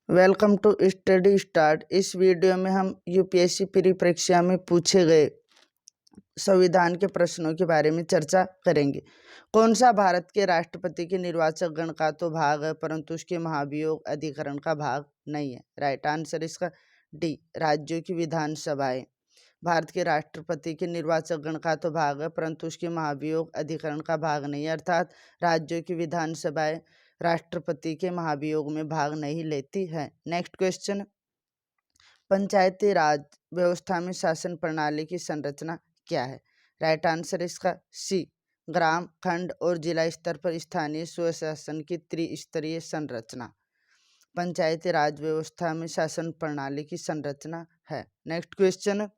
Welcome to study start. इस video में हम यूपीएससी प्री परीक्षा में पूछे गए संविधान के प्रश्नों के बारे में चर्चा करेंगे। कौन सा भारत के राष्ट्रपति के निर्वाचक गण का तो भाग है परंतु उसके महाभियोग अधिकरण का भाग नहीं है? राइट आंसर इसका डी, राज्यों की विधानसभाएं। भारत के राष्ट्रपति के निर्वाचक गण का तो भाग है परंतु उसके महाभियोग अधिकरण का भाग नहीं है, अर्थात राज्यों की विधानसभाएं राष्ट्रपति के महाभियोग में भाग नहीं लेती है। नेक्स्ट क्वेश्चन, पंचायती राज व्यवस्था में शासन प्रणाली की संरचना क्या है? राइट आंसर इसका सी, ग्राम, खंड और जिला स्तर पर स्थानीय स्वशासन की त्रिस्तरीय संरचना पंचायती राज व्यवस्था में शासन प्रणाली की संरचना है। नेक्स्ट क्वेश्चन,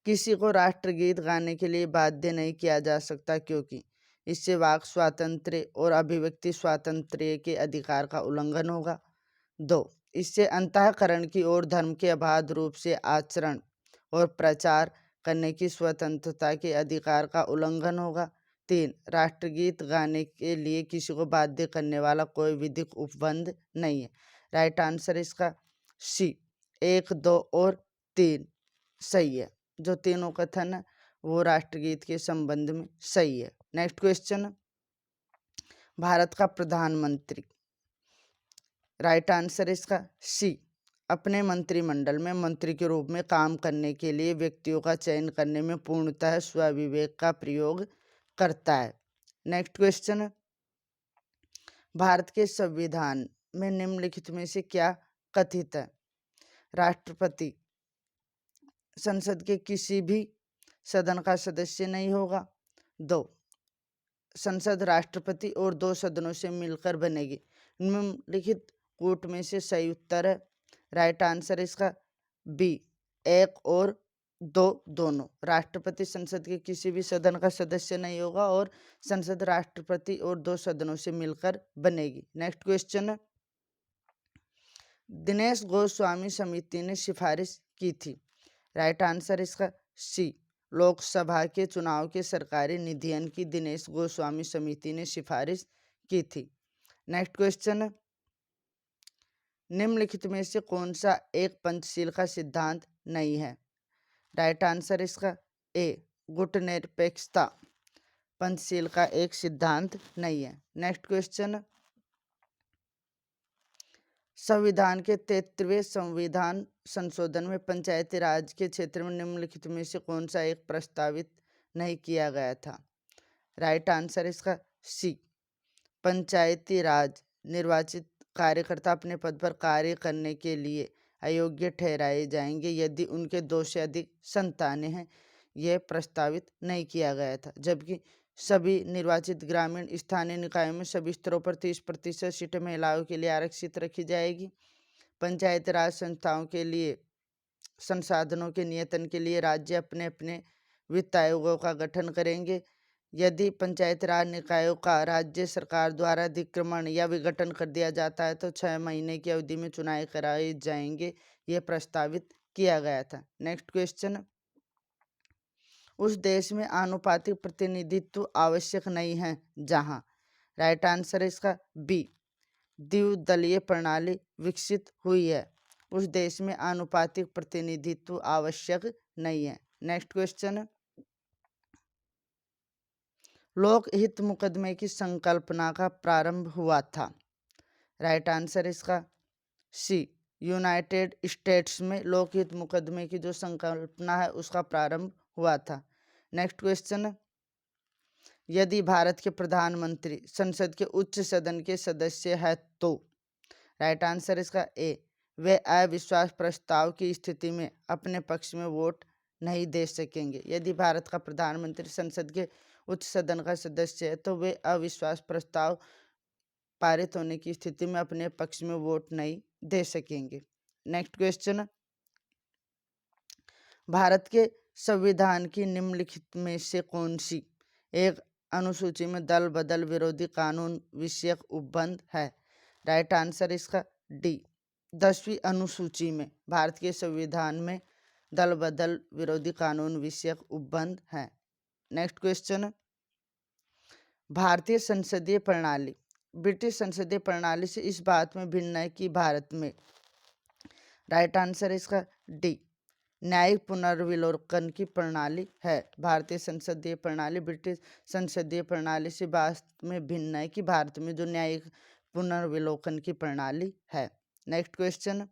किसी को राष्ट्रगीत गाने के लिए बाध्य नहीं किया जा सकता क्योंकि इससे वाक स्वातंत्र्य और अभिव्यक्ति स्वातंत्र्य के अधिकार का उल्लंघन होगा। 2, इससे अंतःकरण की ओर धर्म के अबाध रूप से आचरण और प्रचार करने की स्वतंत्रता के अधिकार का उल्लंघन होगा। 3, राष्ट्रगीत गाने के लिए किसी को बाध्य करने वाला कोई विधिक उपबंध नहीं है। राइट आंसर इसका सी, 1, 2 और 3 सही है। जो तीनों कथन है वो राष्ट्रगीत के संबंध में सही है। नेक्स्ट क्वेश्चन, भारत का प्रधानमंत्री, राइट आंसर इसका सी, अपने मंत्रिमंडल में मंत्री के रूप में काम करने के लिए व्यक्तियों का चयन करने में पूर्णतः स्वविवेक का प्रयोग करता है। नेक्स्ट क्वेश्चन, भारत के संविधान में निम्नलिखित में से क्या कथित है? राष्ट्रपति संसद के किसी भी सदन का सदस्य नहीं होगा। 2, संसद राष्ट्रपति और 2 सदनों से मिलकर बनेगी। निम्नलिखित कूट में से सही उत्तर है। राइट आंसर इसका बी, 1 और 2 दोनों। राष्ट्रपति संसद के किसी भी सदन का सदस्य नहीं होगा और संसद राष्ट्रपति और 2 सदनों से मिलकर बनेगी। नेक्स्ट क्वेश्चन, दिनेश गोस्वामी समिति ने सिफारिश की थी। राइट आंसर इसका सी, लोकसभा के चुनाव के सरकारी निधियन की दिनेश गोस्वामी समिति ने सिफारिश की थी। नेक्स्ट क्वेश्चन, निम्नलिखित में से कौन सा एक पंचशील का सिद्धांत नहीं है? राइट आंसर इसका ए, गुटनिरपेक्षता पंचशील का एक सिद्धांत नहीं है। नेक्स्ट क्वेश्चन, संविधान के 33वें संविधान संशोधन में पंचायती राज के क्षेत्र में निम्नलिखित में से कौन सा एक प्रस्तावित नहीं किया गया था? राइट आंसर इसका सी, पंचायती राज निर्वाचित कार्यकर्ता अपने पद पर कार्य करने के लिए अयोग्य ठहराए जाएंगे यदि उनके 2 से अधिक संतानें हैं। यह प्रस्तावित नहीं किया गया था, जबकि सभी निर्वाचित ग्रामीण स्थानीय निकायों में सभी स्तरों पर 30% सीटें महिलाओं के लिए आरक्षित रखी जाएगी। पंचायत राज संस्थाओं के लिए संसाधनों के नियंत्रण के लिए राज्य अपने अपने वित्त आयोगों का गठन करेंगे। यदि पंचायत राज निकायों का राज्य सरकार द्वारा अधिक्रमण या विघटन कर दिया जाता है तो 6 महीने की अवधि में चुनाव कराए जाएंगे। यह प्रस्तावित किया गया था। नेक्स्ट क्वेश्चन, उस देश में आनुपातिक प्रतिनिधित्व आवश्यक नहीं है जहां, राइट आंसर इसका बी, द्विदलीय प्रणाली विकसित हुई है। उस देश में आनुपातिक प्रतिनिधित्व आवश्यक नहीं है। नेक्स्ट क्वेश्चन, लोकहित मुकदमे की संकल्पना का प्रारंभ हुआ था। राइट आंसर इसका सी, यूनाइटेड स्टेट्स में लोकहित मुकदमे की जो संकल्पना है उसका प्रारंभ हुआ था। नेक्स्ट क्वेश्चन, यदि भारत के प्रधानमंत्री संसद के उच्च सदन के सदस्य है तो, राइट आंसर इसका ए, वे अविश्वास प्रस्ताव की स्थिति में अपने पक्ष में वोट नहीं दे सकेंगे। यदि भारत का प्रधानमंत्री संसद के उच्च सदन का सदस्य है तो वे अविश्वास प्रस्ताव पारित होने की स्थिति में अपने पक्ष में वोट नहीं दे सकेंगे। नेक्स्ट क्वेश्चन, भारत के संविधान की निम्नलिखित में से कौन सी एक अनुसूची में दल बदल विरोधी कानून विषयक उपबंध है? राइट आंसर इसका डी, 10वीं अनुसूची में भारत के संविधान में दल बदल विरोधी कानून विषयक उपबंध है। नेक्स्ट क्वेश्चन, भारतीय संसदीय प्रणाली ब्रिटिश संसदीय प्रणाली से इस बात में भिन्न है कि भारत में, राइट आंसर है इसका डी, न्यायिक पुनर्विलोकन की प्रणाली है। भारतीय संसदीय प्रणाली ब्रिटिश संसदीय प्रणाली से बात में भिन्न है कि भारत में जो न्यायिक पुनर्विलोकन की प्रणाली है। नेक्स्ट क्वेश्चन,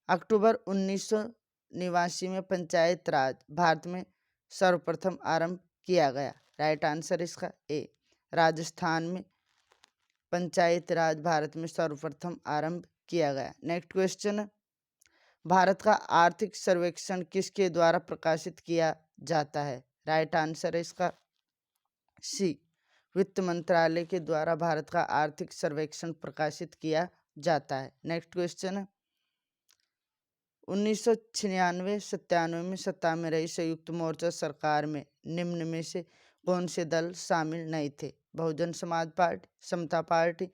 अक्टूबर 1989 में पंचायत राज भारत में सर्वप्रथम आरंभ किया गया। राइट आंसर इसका ए, राजस्थान में पंचायत राज भारत में सर्वप्रथम आरंभ किया गया। नेक्स्ट क्वेश्चन, भारत का आर्थिक सर्वेक्षण किसके द्वारा प्रकाशित किया जाता है। राइट आंसर है इसका सी, वित्त मंत्रालय के द्वारा भारत का आर्थिक सर्वेक्षण प्रकाशित किया जाता है। नेक्स्ट क्वेश्चन, 1996-97 में सत्ता में रही संयुक्त मोर्चा सरकार में निम्न में से कौन से दल शामिल नहीं थे। बहुजन समाज पार्टी, समता पार्टी,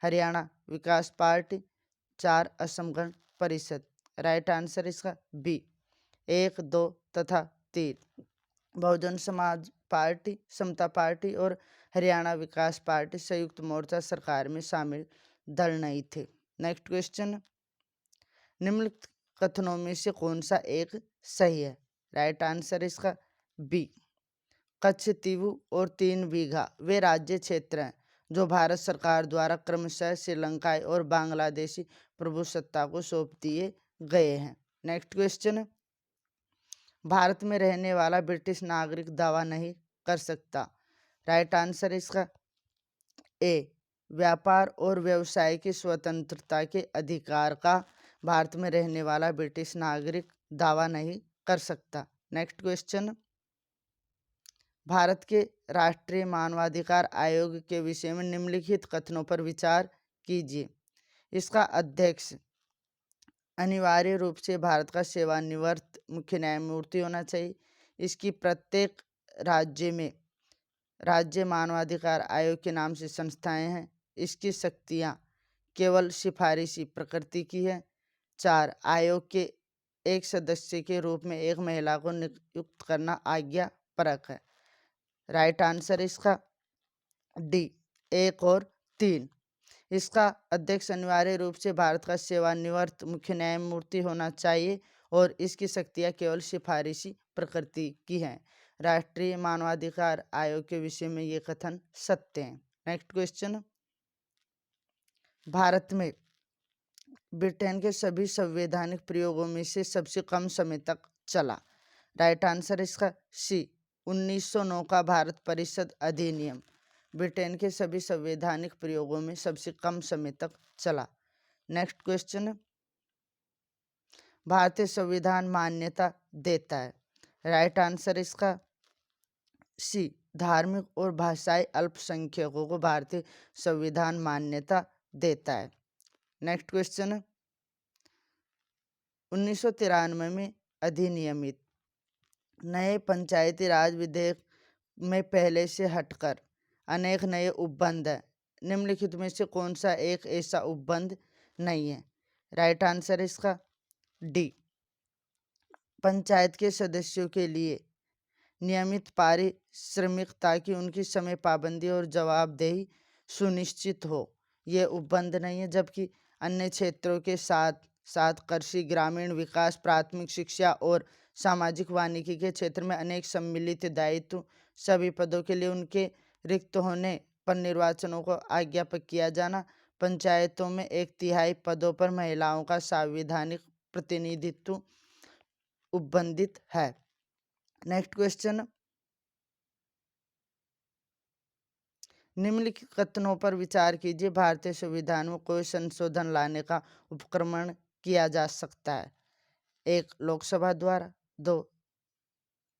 हरियाणा विकास party, 4 Assam Gana Parishad. Right answer इसका बी, 1, 2 तथा 3। बहुजन समाज पार्टी, समता पार्टी और हरियाणा विकास पार्टी संयुक्त मोर्चा सरकार में शामिल दल नहीं थे। नेक्स्ट क्वेश्चन, निम्नलिखित कथनों में से कौन सा एक सही है। राइट आंसर इसका बी, कच्छ, तीवू और 3 बीघा वे राज्य क्षेत्र हैं जो भारत सरकार द्वारा क्रमशः श्रीलंका और बांग्लादेशी प्रभुसत्ता को सौंप दिए गए हैं। नेक्स्ट क्वेश्चन, भारत में रहने वाला ब्रिटिश नागरिक दावा नहीं कर सकता। राइट आंसर इसका ए, व्यापार और व्यवसाय की स्वतंत्रता के अधिकार का भारत में रहने वाला ब्रिटिश नागरिक दावा नहीं कर सकता। नेक्स्ट क्वेश्चन, भारत के राष्ट्रीय मानवाधिकार आयोग के विषय में निम्नलिखित कथनों पर विचार कीजिए। इसका अध्यक्ष अनिवार्य रूप से भारत का सेवानिवृत्त मुख्य न्यायमूर्ति होना चाहिए। इसकी प्रत्येक राज्य में राज्य मानवाधिकार आयोग के नाम से संस्थाएं हैं। इसकी शक्तियां केवल सिफारिशी प्रकृति की है। 4, आयोग के एक सदस्य के रूप में एक महिला को नियुक्त करना आज्ञापरक है। राइट आंसर इसका डी, 1 और 3। इसका अध्यक्ष अनिवार्य रूप से भारत का सेवानिवृत्त मुख्य न्यायमूर्ति होना चाहिए और इसकी शक्तियाँ केवल सिफारिशी प्रकृति की हैं। राष्ट्रीय मानवाधिकार आयोग के विषय में ये कथन सत्य हैं। नेक्स्ट क्वेश्चन, भारत में ब्रिटेन के सभी संवैधानिक प्रयोगों में से सबसे कम समय तक चला। राइट आंसर इसका सी, 1909 का भारत परिषद अधिनियम ब्रिटेन के सभी संवैधानिक प्रयोगों में सबसे कम समय तक चला। नेक्स्ट क्वेश्चन, भारतीय संविधान मान्यता देता है। राइट आंसर इसका सी, धार्मिक और भाषाई अल्पसंख्यकों को भारतीय संविधान मान्यता देता है। नेक्स्ट क्वेश्चन, 1993 में अधिनियमित नए पंचायती राज विधेयक में पहले से हटकर अनेक नए उपबंध हैं। निम्नलिखित में से कौन सा एक ऐसा उपबंध नहीं है। राइट आंसर इसका डी, पंचायत के सदस्यों के लिए नियमित पारिश्रमिक ताकि उनकी समय पाबंदी और जवाबदेही सुनिश्चित हो, ये उपबंध नहीं है। जबकि अन्य क्षेत्रों के साथ साथ कृषि, ग्रामीण विकास, प्राथमिक शिक्षा और सामाजिक वानिकी के क्षेत्र में अनेक सम्मिलित दायित्व सभी पदों के लिए उनके रिक्त होने पर निर्वाचनों को आज्ञापित किया जाना, पंचायतों में 1/3 पदों पर महिलाओं का संवैधानिक प्रतिनिधित्व उपबंधित है। नेक्स्ट क्वेश्चन, निम्नलिखित कथनों पर विचार कीजिए। भारतीय संविधान में कोई संशोधन लाने का उपक्रमण किया जा सकता है। 1, लोकसभा द्वारा, 2,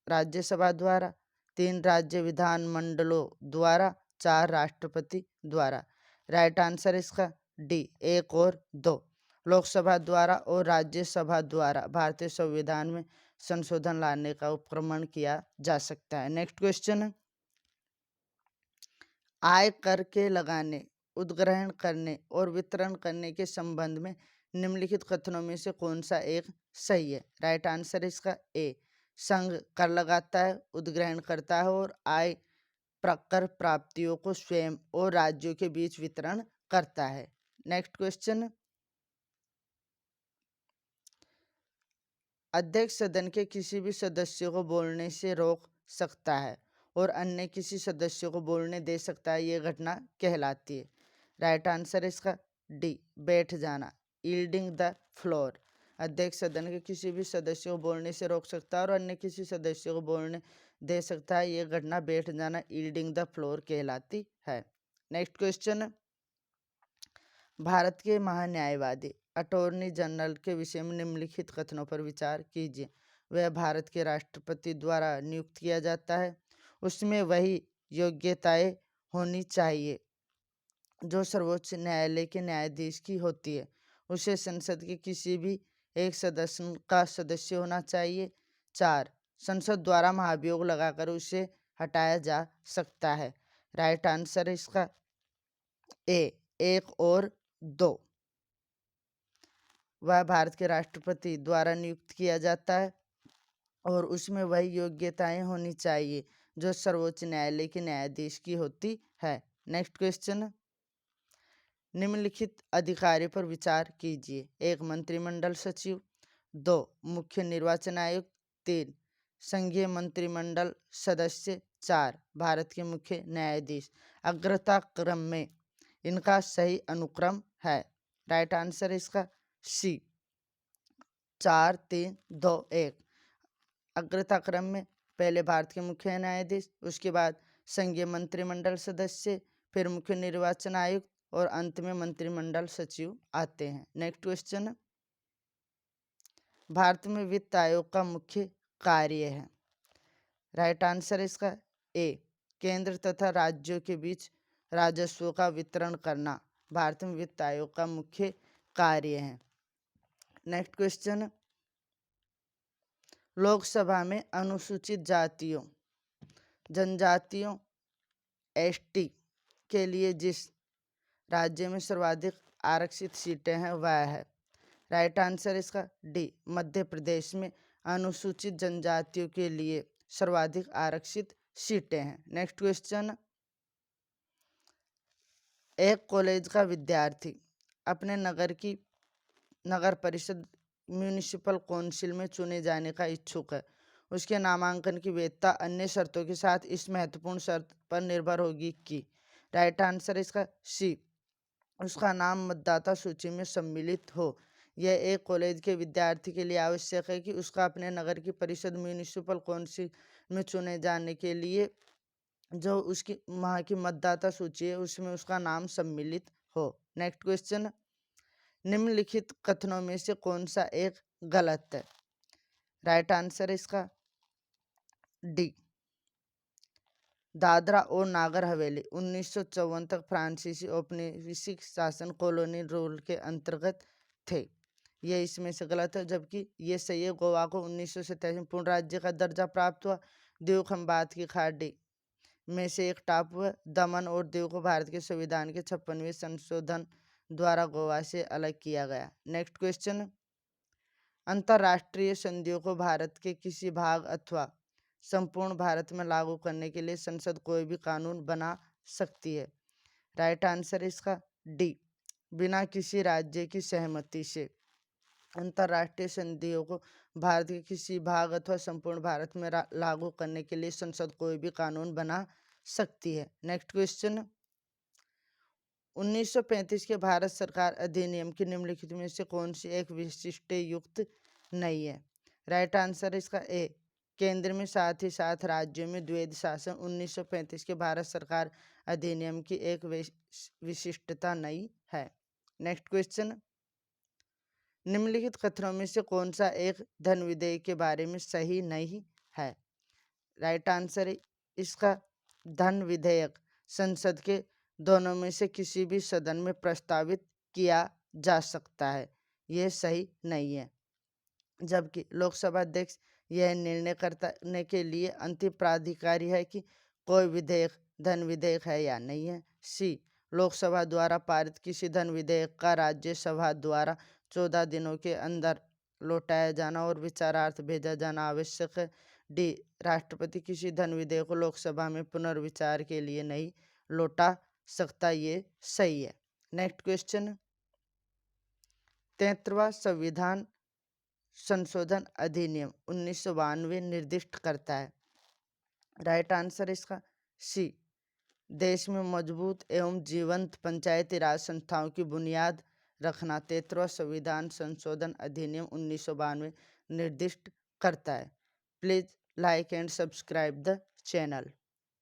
राज्यसभा द्वारा, 3, राज्य विधानमंडलों द्वारा, 4, राष्ट्रपति द्वारा। राइट आंसर इसका डी, 1 और 2, लोकसभा द्वारा और राज्यसभा द्वारा भारतीय संविधान में संशोधन लाने का उपक्रमण किया जा सकता है। नेक्स्ट क्वेश्चन, आय कर के लगाने, उद्ग्रहण करने और वितरण करने के संबंध में निम्नलिखित कथनों में से कौन सा एक सही है। राइट आंसर इसका ए, संघ कर लगाता है, उद्ग्रहण करता है और आय कर प्राप्तियों को स्वयं और राज्यों के बीच वितरण करता है। नेक्स्ट क्वेश्चन, अध्यक्ष सदन के किसी भी सदस्य को बोलने से रोक सकता है और अन्य किसी सदस्य को बोलने दे सकता है, ये घटना कहलाती है। राइट आंसर इसका डी, बैठ जाना, यील्डिंग द फ्लोर। अध्यक्ष सदन के किसी भी सदस्य को बोलने से रोक सकता है और अन्य किसी सदस्य को बोलने दे सकता है, ये घटना बैठ जाना, यील्डिंग द फ्लोर कहलाती है। नेक्स्ट क्वेश्चन, भारत के महान्यायवादी अटॉर्नी जनरल के विषय में निम्नलिखित कथनों पर विचार कीजिए। वह भारत के राष्ट्रपति द्वारा नियुक्त किया जाता है, उसमें वही योग्यताएं होनी चाहिए जो सर्वोच्च न्यायालय के न्यायाधीश की होती है, उसे संसद के किसी भी एक सदस्य का सदस्य होना चाहिए। 4, संसद द्वारा महाभियोग लगाकर उसे हटाया जा सकता है। राइट आंसर इसका ए, 1 और 2। वह भारत के राष्ट्रपति द्वारा नियुक्त किया जाता है और उसमें वही योग्यताएं होनी चाहिए जो सर्वोच्च न्यायालय के न्यायाधीश की होती है। नेक्स्ट क्वेश्चन, निम्नलिखित अधिकारियों पर विचार कीजिए। 1, मंत्रिमंडल सचिव। 2, मुख्य निर्वाचन आयुक्त। 3, संघीय मंत्रिमंडल सदस्य। 4, भारत के मुख्य न्यायाधीश। अग्रता क्रम में इनका सही अनुक्रम है। राइट आंसर इसका सी, 4, 3, 2, 1। अग्रता क्रम में पहले भारत के मुख्य न्यायाधीश, उसके बाद संघीय मंत्रिमंडल सदस्य, फिर मुख्य निर्वाचन आयुक्त और अंत में मंत्रिमंडल सचिव आते हैं। नेक्स्ट क्वेश्चन, भारत में वित्त आयोग का मुख्य कार्य है। राइट आंसर इसका ए, केंद्र तथा राज्यों के बीच राजस्व का वितरण करना भारत में वित्त आयोग का मुख्य कार्य है। नेक्स्ट क्वेश्चन, लोकसभा में अनुसूचित जातियों, जनजातियों, एसटी के लिए जिस राज्य में सर्वाधिक आरक्षित सीटें हैं वह है। राइट आंसर इसका डी, मध्य प्रदेश में अनुसूचित जनजातियों के लिए सर्वाधिक आरक्षित सीटें हैं। नेक्स्ट क्वेश्चन, एक कॉलेज का विद्यार्थी अपने नगर परिषद म्यूनिसिपल काउंसिल में चुने जाने का इच्छुक है। उसके नामांकन की वैधता अन्य शर्तों के साथ इस महत्वपूर्ण शर्त पर निर्भर होगी कि। राइट आंसर इसका सी, उसका नाम मतदाता सूची में सम्मिलित हो। यह एक कॉलेज के विद्यार्थी के लिए आवश्यक है कि उसका अपने नगर की परिषद म्यूनिसिपल काउंसिल में चुने जाने के लिए जो उसकी वहाँ की मतदाता सूची है उसमें उसका नाम सम्मिलित हो। नेक्स्ट क्वेश्चन, निम्नलिखित कथनों में से कौन सा एक गलत है। राइट आंसर इसका डी, दादरा और नागर हवेली 1954 तक फ्रांसीसी औपनिवेशिक शासन कॉलोनी रूल के अंतर्गत थे, ये इसमें से गलत है। जबकि ये सही है, गोवा को 1987 में पूर्ण राज्य का दर्जा प्राप्त हुआ। दीव खंबात की खाड़ी में से एक टापू है। दमन और दीव को भारत के संविधान के 56वें संशोधन द्वारा गोवा से अलग किया गया। नेक्स्ट क्वेश्चन, अंतर्राष्ट्रीय संधियों को भारत के किसी भाग अथवा संपूर्ण भारत में लागू करने के लिए संसद कोई भी कानून बना सकती है। राइट आंसर इसका डी, बिना किसी राज्य की सहमति से अंतर्राष्ट्रीय संधियों को भारत के किसी भाग अथवा संपूर्ण भारत में लागू करने के लिए संसद कोई भी कानून बना सकती है। नेक्स्ट क्वेश्चन, 1935 के भारत सरकार अधिनियम की निम्नलिखित में से कौन सी एक विशिष्ट युक्त नहीं है। राइट आंसर इसका ए, केंद्र में साथ ही साथ राज्यों में द्वैध शासन 1935 के भारत सरकार अधिनियम की एक विशिष्टता नहीं है। नेक्स्ट क्वेश्चन, निम्नलिखित कथनों में से कौन सा एक धन विधेयक के बारे में सही नहीं है। राइट आंसर इसका धन विधेयक संसद के दोनों में से किसी भी सदन में प्रस्तावित किया जा सकता है, यह सही नहीं है। जबकि लोकसभा अध्यक्ष यह निर्णय करने के लिए अंतिम प्राधिकारी है कि कोई विधेयक धन विधेयक है या नहीं है। सी, लोकसभा द्वारा पारित किसी धन विधेयक का राज्यसभा द्वारा 14 दिनों के अंदर लौटाया जाना और विचारार्थ भेजा जाना आवश्यक है। डी, राष्ट्रपति किसी धन विधेयक को लोकसभा में पुनर्विचार के लिए नहीं लौटा सकता। ये सही है। नेक्स्ट क्वेश्चन, 73वां संविधान संशोधन अधिनियम 1992 निर्दिष्ट करता है। राइट आंसर इसका सी, देश में मजबूत एवं जीवंत पंचायती राज संस्थाओं की बुनियाद रखना 73वां संविधान संशोधन अधिनियम 1992 निर्दिष्ट करता है। Please like and subscribe the channel.